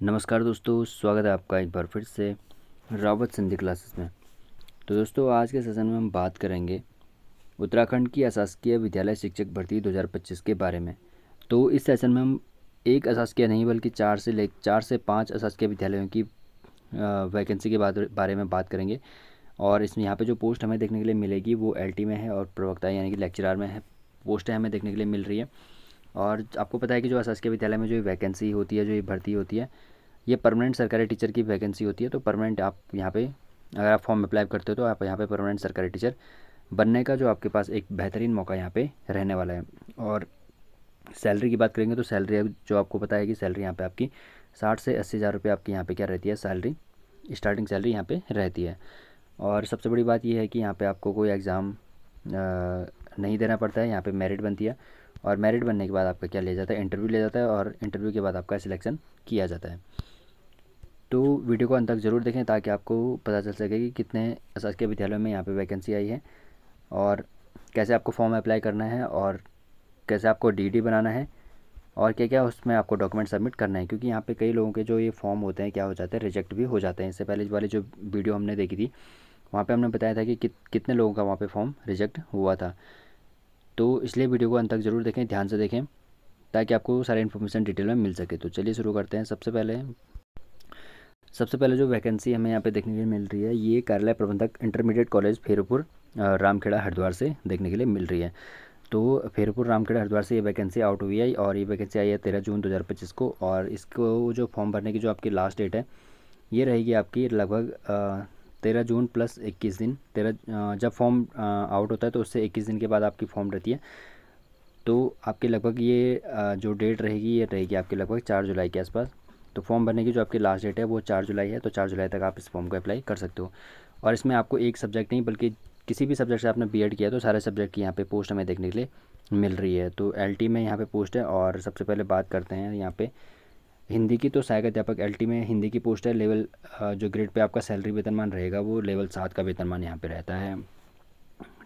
नमस्कार दोस्तों, स्वागत है आपका एक बार फिर से रावत सिंधी क्लासेस में। तो दोस्तों, आज के सेशन में हम बात करेंगे उत्तराखंड की अशासकीय विद्यालय शिक्षक भर्ती 2025 के बारे में। तो इस सेशन में हम एक अशासकीय नहीं बल्कि 4 से 5 अशासकीय विद्यालयों की वैकेंसी के बारे में बात करेंगे। और इसमें यहाँ पे जो पोस्ट हमें देखने के लिए मिलेगी वो LT में है और प्रवक्ता यानी कि लेक्चरार में है पोस्टें हमें देखने के लिए मिल रही है। और आपको पता है कि जो अशासकीय विद्यालय में जो वैकेंसी होती है, जो ये भर्ती होती है, ये परमानेंट सरकारी टीचर की वैकेंसी होती है। तो परमानेंट आप यहाँ पे अगर आप फॉर्म अप्लाई करते हो तो आप यहाँ पे परमानेंट सरकारी टीचर बनने का जो आपके पास एक बेहतरीन मौका यहाँ पे रहने वाला है। और सैलरी की बात करेंगे तो सैलरी जो आपको पता है कि सैलरी यहाँ पे आपकी 60 से 80 हज़ार रुपये आपकी यहाँ पे क्या रहती है, सैलरी स्टार्टिंग सैलरी यहाँ पे रहती है। और सबसे बड़ी बात यह है कि यहाँ पे आपको कोई एग्ज़ाम नहीं देना पड़ता है, यहाँ पे मेरिट बनती है। और मेरिट बनने के बाद आपका क्या लिया जाता है, इंटरव्यू लिया जाता है और इंटरव्यू के बाद आपका सिलेक्शन किया जाता है। तो वीडियो को अंत तक ज़रूर देखें ताकि आपको पता चल सके कि कितने शासकीय विद्यालयों में यहाँ पे वैकेंसी आई है और कैसे आपको फॉर्म अप्लाई करना है और कैसे आपको DD बनाना है और क्या क्या उसमें आपको डॉक्यूमेंट सबमिट करना है। क्योंकि यहाँ पे कई लोगों के जो ये फॉर्म होते हैं क्या हो जाते हैं, रिजेक्ट भी हो जाते हैं। इससे पहले वाली जो वीडियो हमने देखी थी वहाँ पे हमने बताया था कि कितने लोगों का वहाँ पे फॉर्म रिजेक्ट हुआ था। तो इसलिए वीडियो को अंत तक ज़रूर देखें, ध्यान से देखें ताकि आपको सारी इन्फॉर्मेशन डिटेल में मिल सके। तो चलिए शुरू करते हैं। सबसे पहले जो वैकेंसी हमें यहाँ पे देखने के लिए मिल रही है ये कार्यालय प्रबंधक इंटरमीडिएट कॉलेज फेरूपुर रामखेड़ा हरिद्वार से देखने के लिए मिल रही है। तो फेरूपुर रामखेड़ा हरिद्वार से ये वैकेंसी आउट हुई है और ये वैकेंसी आई है 13 जून 2025 को। और इसको जो फॉर्म भरने की जो आपकी लास्ट डेट है ये रहेगी आपकी लगभग 13 जून प्लस 21 दिन। जब फॉर्म आउट होता है तो उससे 21 दिन के बाद आपकी फॉर्म रहती है। तो आपके लगभग ये जो डेट रहेगी ये रहेगी आपके लगभग 4 जुलाई के आसपास। तो फॉर्म भरने की जो आपकी लास्ट डेट है वो 4 जुलाई है। तो 4 जुलाई तक आप इस फॉर्म को अप्लाई कर सकते हो। और इसमें आपको एक सब्जेक्ट नहीं बल्कि किसी भी सब्जेक्ट से आपने B.Ed किया तो सारे सब्जेक्ट की यहाँ पे पोस्ट हमें देखने के लिए मिल रही है। तो LT में यहाँ पे पोस्ट है। और सबसे पहले बात करते हैं यहाँ पे हिंदी की। तो सहायक अध्यापक LT में हिंदी की पोस्ट है। लेवल जो ग्रेड पे आपका सैलरी वेतनमान रहेगा वो लेवल 7 का वेतनमान यहाँ पे रहता है।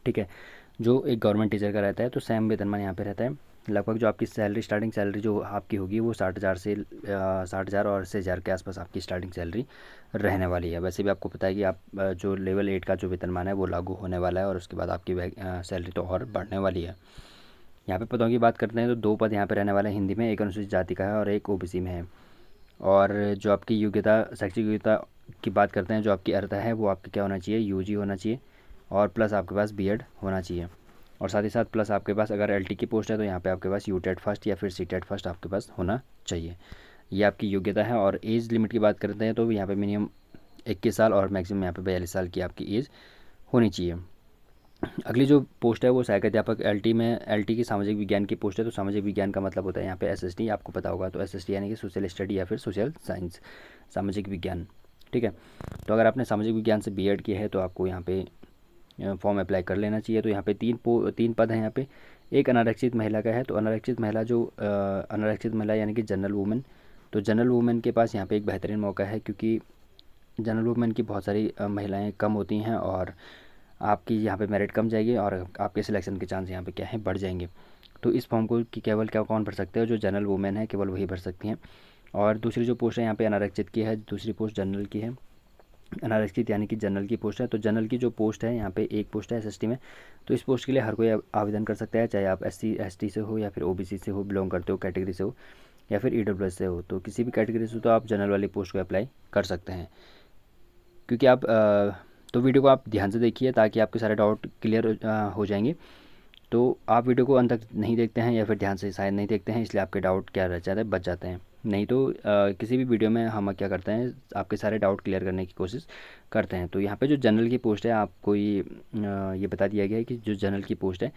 ठीक है, जो एक गवर्नमेंट टीचर का रहता है तो सेम वेतनमान यहाँ पे रहता है। लगभग जो आपकी सैलरी स्टार्टिंग सैलरी जो आपकी होगी वो 60 हज़ार से 60 हज़ार और 80 हज़ार के आसपास आपकी स्टार्टिंग सैलरी रहने वाली है। वैसे भी आपको पता है कि आप जो लेवल 8 का जो वेतनमान है वो लागू होने वाला है और उसके बाद आपकी सैलरी तो और बढ़ने वाली है। यहाँ पे पदों की बात करते हैं तो 2 पद यहाँ पे रहने वाले हैं हिंदी में, एक अनुसूचित जाति का है और एक OBC में है। और जो आपकी योग्यता शैक्षिक योग्यता की बात करते हैं, जो आपकी अर्हता है वो आपकी क्या होना चाहिए, UG होना चाहिए और प्लस आपके पास B.Ed होना चाहिए। और साथ ही साथ प्लस आपके पास अगर LT की पोस्ट है तो यहाँ पे आपके पास UTET फर्स्ट या फिर CTET फर्स्ट आपके पास होना चाहिए। ये आपकी योग्यता है। और एज लिमिट की बात करते हैं तो यहाँ पे मिनिमम 21 साल और मैक्सिमम यहाँ पे 42 साल की आपकी एज होनी चाहिए। अगली जो पोस्ट है वो सहायक अध्यापक LT में LT की सामाजिक विज्ञान की पोस्ट है। तो सामाजिक विज्ञान का मतलब होता है यहाँ पे SST, आपको पता होगा। तो SST यानी कि सोशल स्टडी या फिर सोशल साइंस, सामाजिक विज्ञान। ठीक है, तो अगर आपने सामाजिक विज्ञान से B.Ed किया है तो आपको यहाँ पे फॉर्म अप्लाई कर लेना चाहिए। तो यहाँ पे तीन पद हैं यहाँ पे। एक अनारक्षित महिला का है। तो अनारक्षित महिला यानी कि जनरल वूमेन। तो जनरल वूमेन के पास यहाँ पे एक बेहतरीन मौका है क्योंकि जनरल वूमेन की बहुत सारी महिलाएं कम होती हैं और आपकी यहाँ पे मेरिट कम जाएगी और आपके सिलेक्शन के चांस यहाँ पे क्या है, बढ़ जाएंगे। तो इस फॉर्म को कि केवल क्या कौन भर सकते हैं, जो जनरल वूमेन है केवल वही भर सकती हैं। और दूसरी जो पोस्ट है यहाँ पे अनारक्षित की है, दूसरी पोस्ट जनरल की है। अनारक्षित यानी कि जनरल की पोस्ट है। तो जनरल की जो पोस्ट है यहाँ पे एक पोस्ट है SST में। तो इस पोस्ट के लिए हर कोई आवेदन कर सकता है, चाहे आप SC ST से हो या फिर OBC से हो, बिलोंग करते हो कैटेगरी से हो या फिर EWS से हो। तो किसी भी कैटेगरी से तो आप जनरल वाली पोस्ट को अप्लाई कर सकते हैं। क्योंकि आप तो वीडियो को आप ध्यान से देखिए ताकि आपके सारे डाउट क्लियर हो जाएंगे। तो आप वीडियो को अंत तक नहीं देखते हैं या फिर ध्यान से शायद नहीं देखते हैं, इसलिए आपके डाउट क्या रह जाते हैं, बच जाते हैं। नहीं तो किसी भी वीडियो में हम क्या करते हैं, आपके सारे डाउट क्लियर करने की कोशिश करते हैं। तो यहाँ पे जो जनरल की पोस्ट है आपको ये बता दिया गया है कि जो जनरल की पोस्ट है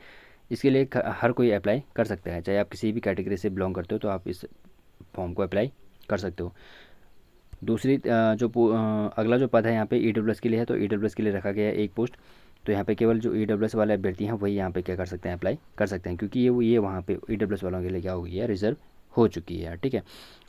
इसके लिए हर कोई अप्लाई कर सकता है, चाहे आप किसी भी कैटेगरी से बिलोंग करते हो तो आप इस फॉर्म को अप्लाई कर सकते हो। अगला जो पद है यहाँ पे EWS के लिए है। तो EWS के लिए रखा गया है एक पोस्ट। तो यहाँ पे केवल जो EWS वाले अभ्यर्थी हैं वही यहाँ पे क्या कर सकते हैं, अप्लाई कर सकते हैं, क्योंकि ये वहाँ पे EWS वालों के लिए क्या हो गई है, रिजर्व हो चुकी है। ठीक है,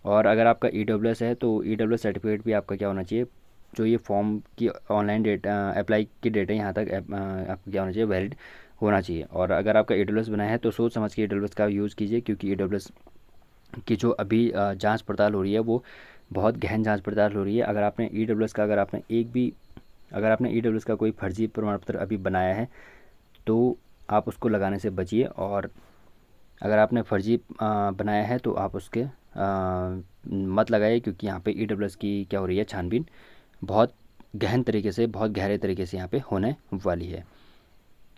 और अगर आपका EWS है तो EWS सर्टिफिकेट भी आपका क्या होना चाहिए, जो ये फॉर्म की ऑनलाइन डेट अप्लाई की डेट है यहाँ तक आपको क्या होना चाहिए, वैलिड होना चाहिए। और अगर आपका EWS बना है तो सोच समझ के EWS का यूज़ कीजिए, क्योंकि EWS की जो अभी जांच पड़ताल हो रही है वो बहुत गहन जांच पड़ताल हो रही है। अगर आपने ईडब्ल्यूएस का कोई फर्जी प्रमाण पत्र अभी बनाया है तो आप उसको लगाने से बचिए, और अगर आपने फर्जी बनाया है तो आप उसके मत लगाइए, क्योंकि यहाँ पे ईडब्ल्यूएस की क्या हो रही है, छानबीन बहुत गहन तरीके से, बहुत गहरे तरीके से यहाँ पे होने वाली है।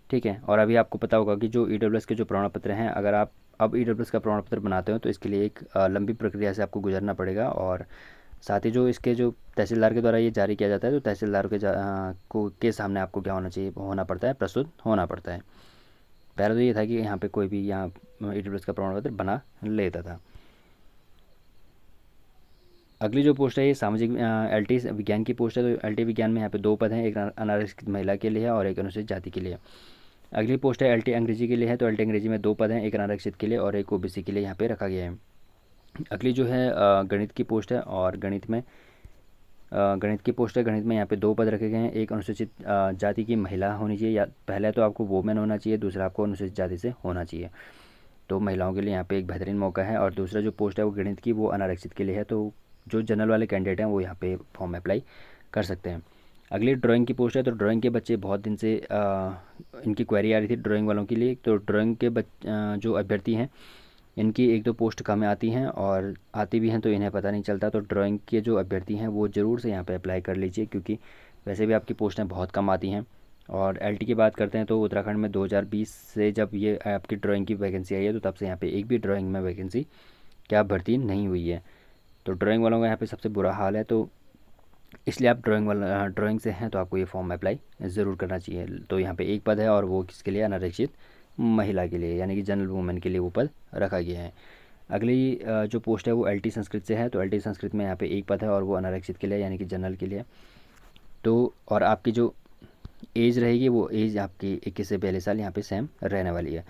ठीक है। और अभी आपको पता होगा कि जो ईडब्ल्यूएस के जो प्रमाण पत्र हैं, अगर आप अब ईडब्ल्यूएस का प्रमाण पत्र बनाते हो तो इसके लिए एक लंबी प्रक्रिया से आपको गुजरना पड़ेगा, और साथ ही जो इसके जो तहसीलदार के द्वारा ये जारी किया जाता है तो तहसीलदार के सामने आपको क्या होना पड़ता है, प्रस्तुत होना पड़ता है। पहले तो ये था कि यहाँ पे कोई भी यहाँ ईडब्ल्यूएस का प्रमाण पत्र बना लेता था। अगली जो पोस्ट है ये सामाजिक एलटी विज्ञान की पोस्ट है। तो एलटी विज्ञान में यहाँ पे 2 पद हैं, एक अनारक्षित महिला के लिए है और एक अनुसूचित जाति के लिए। अगली पोस्ट है एलटी अंग्रेजी के लिए है। तो एलटी अंग्रेजी में 2 पद हैं, एक अनारक्षित के लिए और एक ओबीसी के लिए यहाँ पे रखा गया है। अगली जो है गणित की पोस्ट है, और गणित में यहाँ पे 2 पद रखे गए हैं। एक अनुसूचित जाति की महिला होनी चाहिए, या पहले तो आपको वोमेन होना चाहिए, दूसरा आपको अनुसूचित जाति से होना चाहिए। तो महिलाओं के लिए यहाँ पे एक बेहतरीन मौका है। और दूसरा जो पोस्ट है वो गणित की, वो अनारक्षित के लिए है। तो जो जनरल वाले कैंडिडेट हैं वो यहाँ पे फॉर्म अप्लाई कर सकते हैं। अगली ड्राइंग की पोस्ट है। तो ड्राइंग के बच्चे बहुत दिन से इनकी क्वेरी आ रही थी ड्राइंग वालों के लिए। तो ड्राइंग के जो अभ्यर्थी हैं इनकी 1-2 पोस्ट कम आती हैं, और आती भी हैं तो इन्हें पता नहीं चलता। तो ड्राइंग के जो अभ्यर्थी हैं वो ज़रूर से यहाँ पे अप्लाई कर लीजिए, क्योंकि वैसे भी आपकी पोस्टें बहुत कम आती हैं। और एलटी की बात करते हैं तो उत्तराखंड में 2020 से जब ये आपकी ड्राइंग की वैकेंसी आई है तो तब से यहाँ पे एक भी ड्राइंग में वैकेंसी क्या भर्ती नहीं हुई है। तो ड्राइंग वालों का यहाँ पे सबसे बुरा हाल है। तो इसलिए आप ड्राइंग से हैं तो आपको ये फॉर्म अप्लाई ज़रूर करना चाहिए। तो यहाँ पे एक पद है, और वो किसके लिए, अनारक्षित महिला के लिए, यानी कि जनरल वुमेन के लिए वो पद रखा गया है। अगली जो पोस्ट है वो एलटी संस्कृत से है। तो एलटी संस्कृत में यहाँ पे एक पद है, और वो अनारक्षित के लिए, यानी कि जनरल के लिए। तो और आपकी जो एज रहेगी वो एज आपकी 21 से 42 साल यहाँ पे सेम रहने वाली है।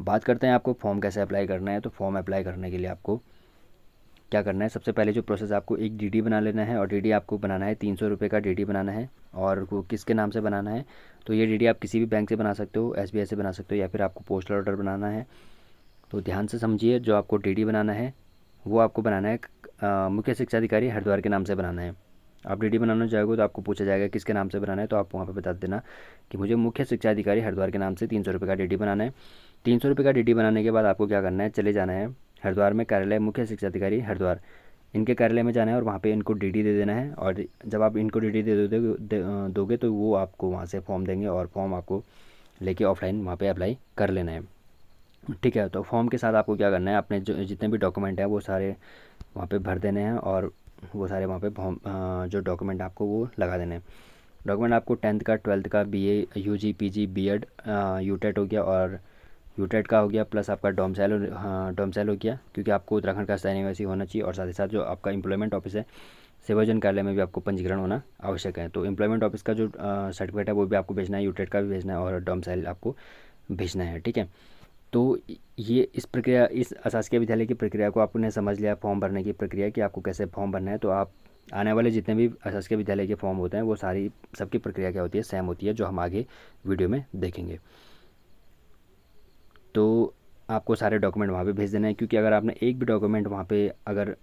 बात करते हैं आपको फॉर्म कैसे अप्लाई करना है। तो फॉर्म अप्लाई करने के लिए आपको क्या करना है, सबसे पहले जो प्रोसेस, आपको एक डीडी बना लेना है। और डीडी आपको बनाना है 300 रुपये का डीडी बनाना है। और वो किसके नाम से बनाना है, तो ये डीडी आप किसी भी बैंक से बना सकते हो, एसबीआई से बना सकते हो, या फिर आपको पोस्टल ऑर्डर बनाना है। तो ध्यान से समझिए, जो आपको डीडी बनाना है वो आपको बनाना है मुख्य शिक्षा अधिकारी हरिद्वार के नाम से बनाना है। आप डीडी बनाना चाहोगे तो आपको पूछा जाएगा किसके नाम से बनाना है, तो आप वहाँ पे बता देना कि मुझे मुख्य शिक्षा अधिकारी हरिद्वार के नाम से 300 रुपये का डीडी बनाना है। 300 रुपये का डीडी बनाने के बाद आपको क्या करना है, चले जाना है हरिद्वार में, कार्यालय मुख्य शिक्षा अधिकारी हरिद्वार, इनके कार्यालय में जाना है और वहाँ पे इनको डीडी दे देना है। और जब आप इनको डीडी दोगे तो वो आपको वहाँ से फॉर्म देंगे, और फॉर्म आपको लेके ऑफलाइन वहाँ पे अप्लाई कर लेना है। ठीक है। तो फॉर्म के साथ आपको क्या करना है, अपने जो जितने भी डॉक्यूमेंट हैं वो सारे वहाँ पे भर देने हैं, और वो सारे वहाँ पे फॉर्म जो डॉक्यूमेंट आपको वो लगा देने हैं। डॉक्यूमेंट आपको 10th का, 12th का, BA, UG, PG, BEd, UTET हो गया, और यूटेट का हो गया, प्लस आपका डोमसाइल हो गया, क्योंकि आपको उत्तराखंड का स्थायी निवासी होना चाहिए। और साथ ही साथ जो आपका एम्प्लॉयमेंट ऑफिस है, सेवायोजन कार्यालय में भी आपको पंजीकरण होना आवश्यक है। तो एम्प्लॉयमेंट ऑफिस का जो सर्टिफिकेट है वो भी आपको भेजना है, यूटेट का भी भेजना है, और डोमसाइल आपको भेजना है। ठीक है। तो ये इस अशासकीय विद्यालय की प्रक्रिया को आपने समझ लिया, फॉर्म भरने की प्रक्रिया कि आपको कैसे फॉर्म भरना है। तो आप आने वाले जितने भी अशासकीय विद्यालय के फॉर्म होते हैं वो सबकी प्रक्रिया क्या होती है, सेम होती है, जो हम आगे वीडियो में देखेंगे। तो आपको सारे डॉक्यूमेंट वहाँ पे भेज देना है, क्योंकि अगर आपने एक भी डॉक्यूमेंट वहाँ पे अगर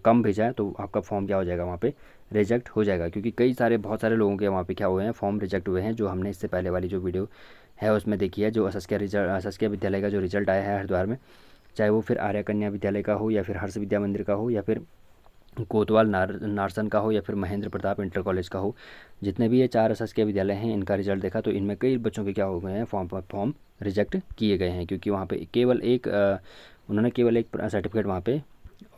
कम भेजा है तो आपका फॉर्म क्या हो जाएगा, वहाँ पे रिजेक्ट हो जाएगा। क्योंकि बहुत सारे लोगों के वहाँ पे क्या हुए हैं, फॉर्म रिजेक्ट हुए हैं, जो हमने इससे पहले वाली जो वीडियो है उसमें देखी है। जो अशासकीय विद्यालय का जो रिजल्ट आया है हरिद्वार में, चाहे वो फिर आर्य कन्या विद्यालय का हो, या फिर हर्ष विद्या मंदिर का हो, या फिर कोतवाल नारसन का हो, या फिर महेंद्र प्रताप इंटर कॉलेज का हो, जितने भी ये 4 अशासकीय विद्यालय हैं इनका रिजल्ट देखा तो इनमें कई बच्चों के क्या हो गए हैं, फॉर्म रिजेक्ट किए गए हैं। क्योंकि वहाँ पे उन्होंने केवल एक सर्टिफिकेट वहाँ पे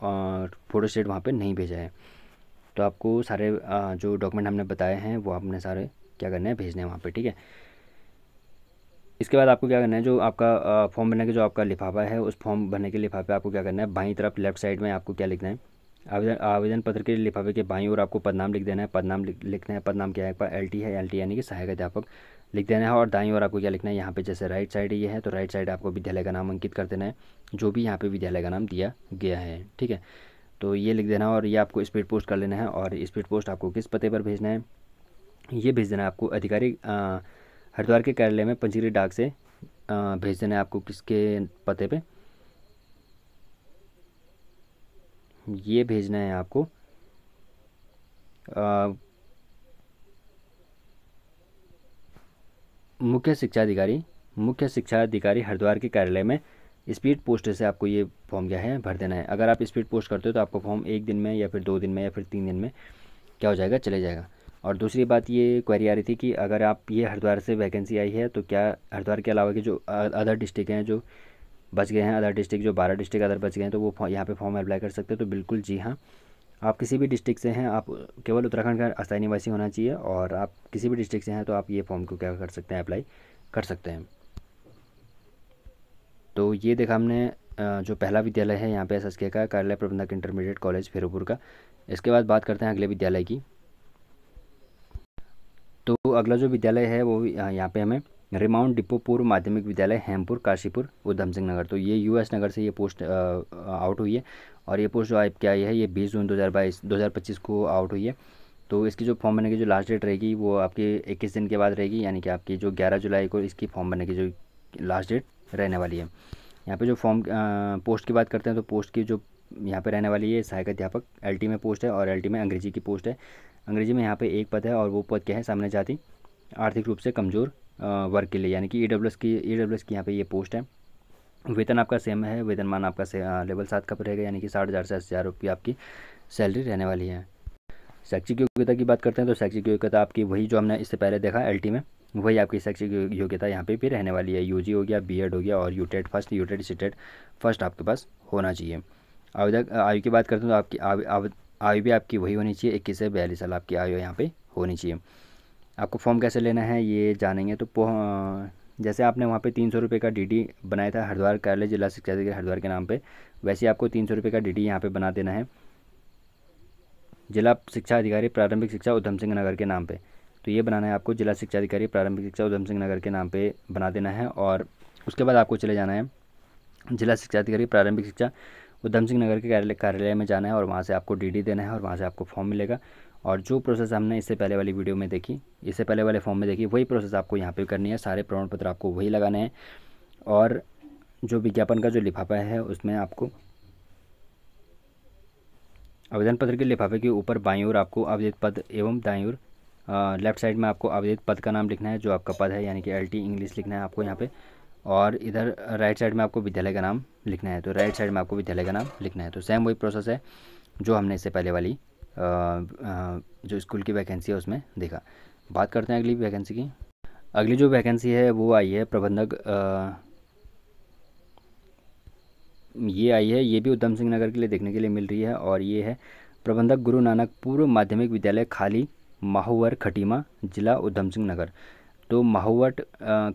और फोटोस्टेट वहाँ पे नहीं भेजा है। तो आपको सारे जो डॉक्यूमेंट हमने बताए हैं वो आपने सारे क्या करने हैं, भेजने हैं वहाँ पे। ठीक है। इसके बाद आपको क्या करना है, जो आपका फॉर्म भरने का जो आपका लिफाफा है, उस फॉर्म भरने के लिफाफे आपको क्या करना है, बाईं तरफ लेफ्ट साइड में आपको क्या लिखना है, आवेदन पत्र के लिफाफे के बाईं ओर आपको पदनाम लिख देना है। पदनाम लिखना है, पदनाम क्या है, एलटी है, एलटी यानी कि सहायक अध्यापक लिख देना है। और दाईं ओर आपको क्या लिखना है, यहाँ पे जैसे राइट साइड ये है तो राइट साइड आपको विद्यालय का नाम अंकित कर देना है, जो भी यहाँ पे विद्यालय का नाम दिया गया है। ठीक है। तो ये लिख देना, और ये आपको स्पीड पोस्ट कर लेना है। और स्पीड पोस्ट आपको किस पते पर भेजना है, ये भेज देना है आपको अधिकारी हरिद्वार के कार्यालय में पंजीकृत डाक से भेज देना है आपको, किसके पते पे, ये भेजना है आपको मुख्य शिक्षा अधिकारी हरिद्वार के कार्यालय में स्पीड पोस्ट से आपको ये फॉर्म क्या है भर देना है। अगर आप स्पीड पोस्ट करते हो तो आपका फॉर्म 1 दिन में या फिर 2 दिन में या फिर 3 दिन में क्या हो जाएगा, चले जाएगा। और दूसरी बात ये क्वेरी आ रही थी कि अगर आप ये हरिद्वार से वैकेंसी आई है तो क्या हरिद्वार के अलावा के जो अदर डिस्ट्रिक्ट हैं जो बच गए हैं, अदर डिस्ट्रिक्ट जो 12 डिस्ट्रिक्ट अदर बच गए हैं, तो वो यहाँ पे फॉर्म अप्लाई कर सकते हैं। तो बिल्कुल जी हाँ, आप किसी भी डिस्ट्रिक्ट से हैं, आप केवल उत्तराखंड का अस्थायी निवासी होना चाहिए और आप किसी भी डिस्ट्रिक्ट से हैं तो आप ये फॉर्म को क्या कर सकते हैं, अप्लाई कर सकते हैं। तो ये देखा हमने जो पहला विद्यालय है यहाँ पे एसएसके का कार्यालय प्रबंधक इंटरमीडिएट कॉलेज फेरोपुर का। इसके बाद बात करते हैं अगले विद्यालय की। तो अगला जो विद्यालय है वो यहाँ पे हमें रिमाउंट डिपो पूर्व माध्यमिक विद्यालय हेमपुर काशीपुर उधम सिंह नगर। तो ये यूएस नगर से ये पोस्ट आउट हुई है और ये पोस्ट जो आपकी आई है ये 20 जून 2025 को आउट हुई है। तो इसकी जो फॉर्म भरने की जो लास्ट डेट रहेगी वो आपकी 21 दिन के बाद रहेगी, यानी कि आपकी जो 11 जुलाई को इसकी फॉर्म भरने की जो लास्ट डेट रहने वाली है। यहाँ पे जो फॉर्म पोस्ट की बात करते हैं तो पोस्ट की जो यहाँ पे रहने वाली है सहायक अध्यापक एलटी में पोस्ट है और एलटी में अंग्रेजी की पोस्ट है। अंग्रेजी में यहाँ पे एक पद है और वो पद क्या है, सामान्य जाति आर्थिक रूप से कमज़ोर वर्ग के लिए, यानी कि ईडब्ल्यूएस की यहाँ पे ये पोस्ट है। वेतन आपका सेम है, वेतनमान आपका लेवल 7 का रहेगा, यानी कि 60,000 से 80,000 रुपये आपकी सैलरी रहने वाली है। शैक्षिक योग्यता की बात करते हैं तो शैक्षिक योग्यता आपकी वही जो हमने इससे पहले देखा एलटी में, वही आपकी शैक्षिक योग्यता यहाँ पे भी रहने वाली है। यूजी हो गया, बीएड हो गया और UTET first, UTET CTET first आपके पास होना चाहिए। आवेदक आयु की बात करते हैं तो आपकी आयु भी आपकी वही होनी चाहिए, 21 से 42 साल आपकी आयु यहाँ पे होनी चाहिए। आपको फॉर्म कैसे लेना है ये जानेंगे। तो जैसे आपने वहाँ पे 300 रुपये का डीडी बनाया था हरिद्वार कार्यालय जिला शिक्षा अधिकारी हरिद्वार के नाम पे, वैसे आपको 300 रुपये का डीडी यहाँ पे बना देना है जिला शिक्षा अधिकारी प्रारंभिक शिक्षा उधम सिंह नगर के नाम पे। तो ये बनाना है आपको, जिला शिक्षा अधिकारी प्रारंभिक शिक्षा उधम सिंह नगर के नाम पे बना देना है। और उसके बाद आपको चले जाना है जिला शिक्षा अधिकारी प्रारंभिक शिक्षा उधम सिंह नगर के कार्यालय में जाना है और वहाँ से आपको डीडी देना है और वहाँ से आपको फॉर्म मिलेगा। और जो प्रोसेस हमने इससे पहले वाली वीडियो में देखी, इससे पहले वाले फॉर्म में देखी, वही प्रोसेस आपको यहाँ पे करनी है। सारे प्रमाण पत्र आपको वही लगाने हैं और जो विज्ञापन का जो लिफाफा है उसमें आपको आवेदन पत्र के लिफाफे के ऊपर बाईं ओर आपको आवेदित पद एवं दाईं ओर लेफ्ट साइड में आपको आवेदित पद का नाम लिखना है, जो आपका पद है, यानी कि एलटी इंग्लिश लिखना है आपको यहाँ पे। और इधर राइट साइड में आपको विद्यालय का नाम लिखना है, तो राइट साइड में आपको विद्यालय का नाम लिखना है। तो सेम वही प्रोसेस है जो हमने इससे पहले वाली जो स्कूल की वैकेंसी है उसमें देखा। बात करते हैं अगली वैकेंसी की। अगली जो वैकेंसी है वो आई है प्रबंधक, ये आई है, ये भी उधम सिंह नगर के लिए देखने के लिए मिल रही है और ये है प्रबंधक गुरु नानक पूर्व माध्यमिक विद्यालय खाली माहूवर खटीमा जिला उधम सिंह नगर। तो माहूवट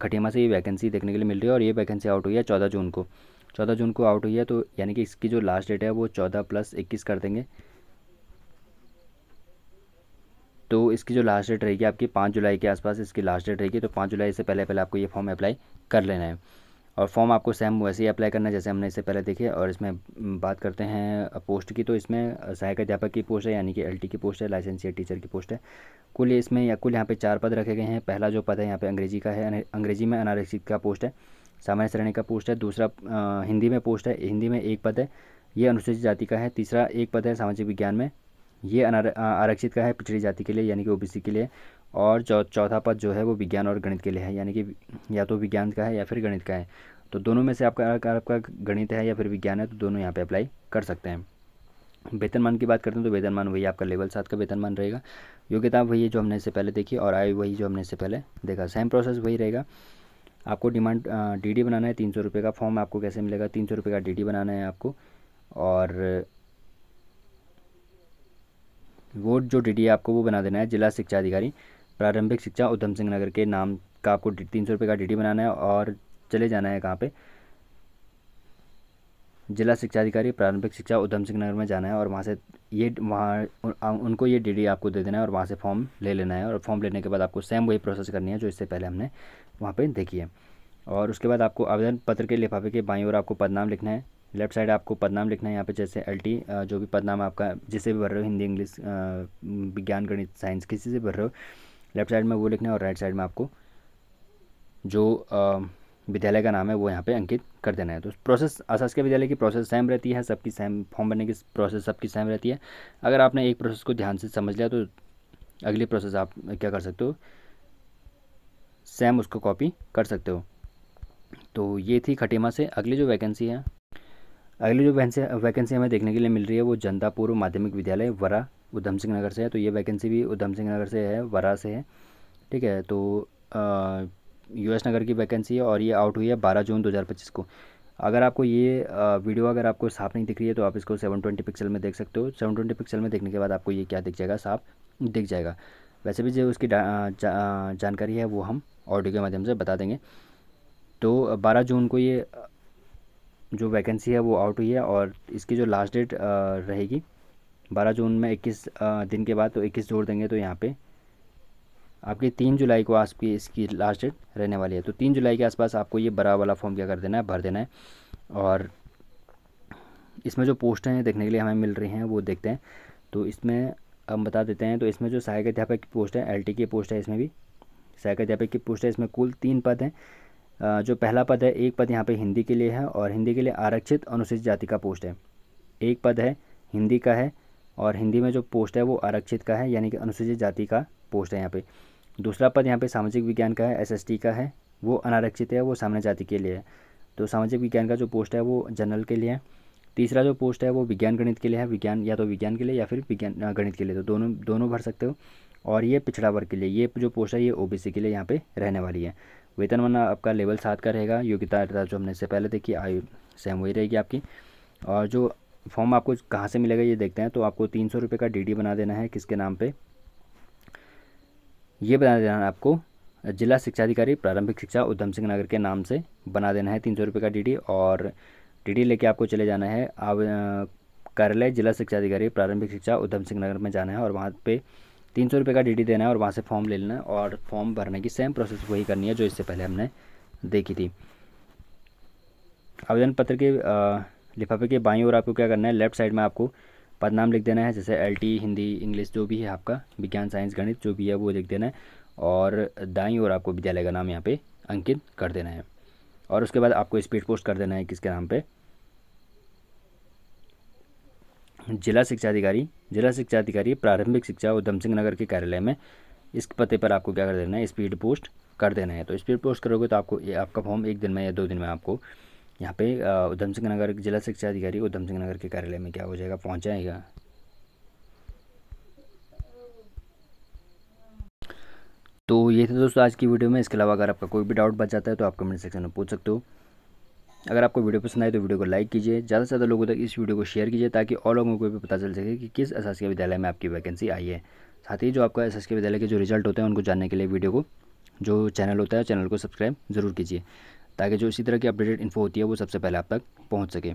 खटीमा से ये वैकेंसी देखने के लिए मिल रही है और ये वैकेंसी आउट हुई है 14 जून को। 14 जून को आउट हुई है, तो यानी कि इसकी जो लास्ट डेट है वो 14 + 21 कर देंगे। तो इसकी जो लास्ट डेट रहेगी आपकी 5 जुलाई के आसपास इसकी लास्ट डेट रहेगी। तो 5 जुलाई से पहले पहले आपको ये फॉर्म अप्लाई कर लेना है और फॉर्म आपको सेम वैसे ही अप्लाई करना है जैसे हमने इससे पहले देखे। और इसमें बात करते हैं पोस्ट की, तो इसमें सहायक अध्यापक की पोस्ट है, यानी कि एलटी की पोस्ट है, लाइसेंसिएट टीचर की पोस्ट है। कुल यहाँ पे 4 पद रखे गए हैं। पहला जो पद है यहाँ पे अंग्रेजी का है, अंग्रेजी में अनारक्षित का पोस्ट है, सामान्य श्रेणी का पोस्ट है। दूसरा हिंदी में पोस्ट है, हिंदी में 1 पद है, ये अनुसूचित जाति का है। तीसरा 1 पद है सामाजिक विज्ञान में, ये आरक्षित का है पिछड़ी जाति के लिए, यानी कि ओबीसी के लिए। और चौथा पद जो है वो विज्ञान और गणित के लिए है, यानी कि या तो विज्ञान का है या फिर गणित का है। तो दोनों में से आपका गणित है या फिर विज्ञान है, तो दोनों यहाँ पे अप्लाई कर सकते हैं। वेतनमान की बात करते हैं तो वेतनमान वही आपका लेवल 7 का वेतनमान रहेगा। योग्यता वही जो हमने इससे पहले देखी और आयु वही जो हमने इससे पहले देखा, सेम प्रोसेस वही रहेगा। आपको डिमांड डीडी बनाना है 300 रुपये का। फॉर्म आपको कैसे मिलेगा, 300 रुपये का डीडी बनाना है आपको और वो जो डीडी है आपको वो बना देना है जिला शिक्षा अधिकारी प्रारंभिक शिक्षा उधम सिंह नगर के नाम का। आपको 300 रुपये का डीडी बनाना है और चले जाना है कहाँ पे, जिला शिक्षा अधिकारी प्रारंभिक शिक्षा उधम सिंह नगर में जाना है और वहाँ उनको ये डीडी आपको दे देना है और वहाँ से फॉर्म ले लेना है। और फॉर्म लेने के बाद आपको सेम वही प्रोसेस करनी है जो इससे पहले हमने वहाँ पे देखी है। और उसके बाद आपको आवेदन पत्र के लिफाफे के बाईं ओर आपको पदनाम लिखना है, लेफ्ट साइड आपको पदनाम लिखना है। यहाँ पे जैसे एलटी जो भी पदनाम आपका जिससे भी भर रहे हो, हिंदी इंग्लिश विज्ञान गणित साइंस किसी से भर रहे हो, लेफ्ट साइड में वो लिखना है और राइट साइड में आपको जो विद्यालय का नाम है वो यहाँ पे अंकित कर देना है। तो प्रोसेस अशासकीय विद्यालय की प्रोसेस सेम रहती है, सबकी सेम फॉर्म भरने की प्रोसेस सबकी सेम रहती है। अगर आपने एक प्रोसेस को ध्यान से समझ लिया तो अगली प्रोसेस आप क्या कर सकते हो, सेम उसको कॉपी कर सकते हो। तो ये थी खटीमा से। अगली जो वैकेंसी है, अगली जो वैकेंसी हमें देखने के लिए मिल रही है वो जनता पूर्व माध्यमिक विद्यालय वरा उधम सिंह नगर से है। तो ये वैकेंसी भी उधम सिंह नगर से है, वरा से है, ठीक है। तो US नगर की वैकेंसी है और ये आउट हुई है 12 जून 2025 को। अगर आपको ये वीडियो अगर आपको साफ़ नहीं दिख रही है तो आप इसको 720 पिक्सल में देख सकते हो। 720 पिक्सल में देखने के बाद आपको ये क्या दिख जाएगा, साफ दिख जाएगा। वैसे भी जो उसकी जानकारी है वो हम ऑडियो के माध्यम से बता देंगे। तो 12 जून को ये जो वैकेंसी है वो आउट हुई है और इसकी जो लास्ट डेट रहेगी 12 जून में 21 दिन के बाद, तो 21 जोड़ देंगे तो यहाँ पे आपकी 3 जुलाई को आपकी इसकी लास्ट डेट रहने वाली है। तो 3 जुलाई के आसपास आपको ये बड़ा वाला फॉर्म क्या कर देना है, भर देना है। और इसमें जो पोस्ट हैं देखने के लिए हमें मिल रही हैं वो देखते हैं। तो इसमें हम बता देते हैं। तो इसमें जो सहायक अध्यापक की पोस्ट है, LT की पोस्ट है, इसमें भी सहायक अध्यापक की पोस्ट है। इसमें कुल 3 पद हैं। जो पहला पद है, एक पद यहाँ पे हिंदी के लिए है और हिंदी के लिए आरक्षित अनुसूचित जाति का पोस्ट है। एक पद है हिंदी का है और हिंदी में जो पोस्ट है वो आरक्षित का है, यानी कि अनुसूचित जाति का पोस्ट है यहाँ पे। दूसरा पद यहाँ पे सामाजिक विज्ञान का है, SST का है, वो अनारक्षित है, वो सामान्य जाति के लिए है। तो सामाजिक विज्ञान का जो पोस्ट है वो जनरल के लिए है। तीसरा जो पोस्ट है वो विज्ञान गणित के लिए है, विज्ञान या तो विज्ञान के लिए या फिर विज्ञान गणित के लिए, तो दोनों भर सकते हो। और ये पिछड़ा वर्ग के लिए, ये जो पोस्ट है ये OBC के लिए यहाँ पे रहने वाली है। वेतनमान आपका लेवल 7 का रहेगा। योग्यता जो हमने इससे पहले देखी, आयु सेम वही रहेगी आपकी। और जो फॉर्म आपको कहाँ से मिलेगा ये देखते हैं। तो आपको 300 रुपये का DD बना देना है, किसके नाम पे, ये बना देना है आपको जिला शिक्षाधिकारी प्रारंभिक शिक्षा उधम सिंह नगर के नाम से बना देना है 300 रुपये का DD। और DD लेके आपको चले जाना है कार्यालय जिला शिक्षाधिकारी प्रारंभिक शिक्षा उधम सिंह नगर में जाना है और वहाँ पे 300 रुपये का DD देना है और वहाँ से फॉर्म ले लेना है। और फॉर्म भरने की सेम प्रोसेस वही करनी है जो इससे पहले हमने देखी थी। आवेदन पत्र के लिफाफे के बाईं ओर आपको क्या करना है, लेफ्ट साइड में आपको पद नाम लिख देना है, जैसे LT, हिंदी, इंग्लिश जो भी है आपका, विज्ञान, साइंस, गणित जो भी है वो लिख देना है। और दाईं ओर आपको विद्यालय का नाम यहाँ पे अंकित कर देना है। और उसके बाद आपको स्पीड पोस्ट कर देना है किसके नाम पे, जिला शिक्षाधिकारी प्रारंभिक शिक्षा उधम सिंह नगर के कार्यालय में। इस पते पर आपको क्या कर देना है, स्पीड पोस्ट कर देना है। तो स्पीड पोस्ट करोगे तो आपको ये आपका फॉर्म 1 दिन में या 2 दिन में आपको यहाँ पे उधम सिंह नगर जिला शिक्षाधिकारी उधम सिंह नगर के कार्यालय में क्या हो जाएगा, पहुँच जाएगा। तो ये थे दोस्तों आज की वीडियो में। इसके अलावा अगर आपका कोई भी डाउट बच जाता है तो आप कमेंट सेक्शन में पूछ सकते हो। अगर आपको वीडियो पसंद आए तो वीडियो को लाइक कीजिए, ज़्यादा से ज़्यादा लोगों तक इस वीडियो को शेयर कीजिए ताकि और लोगों को भी पता चल सके कि किस अशासकीय विद्यालय में आपकी वैकेंसी आई है। साथ ही जो आपका अशासकीय विद्यालय के जो रिजल्ट होते हैं उनको जानने के लिए वीडियो को जो चैनल होता है चैनल को सब्सक्राइब ज़रूर कीजिए ताकि जो इसी तरह की अपडेटेड इन्फो होती है वो सबसे पहले आप तक पहुँच सके।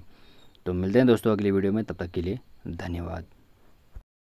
तो मिलते हैं दोस्तों अगली वीडियो में, तब तक के लिए धन्यवाद।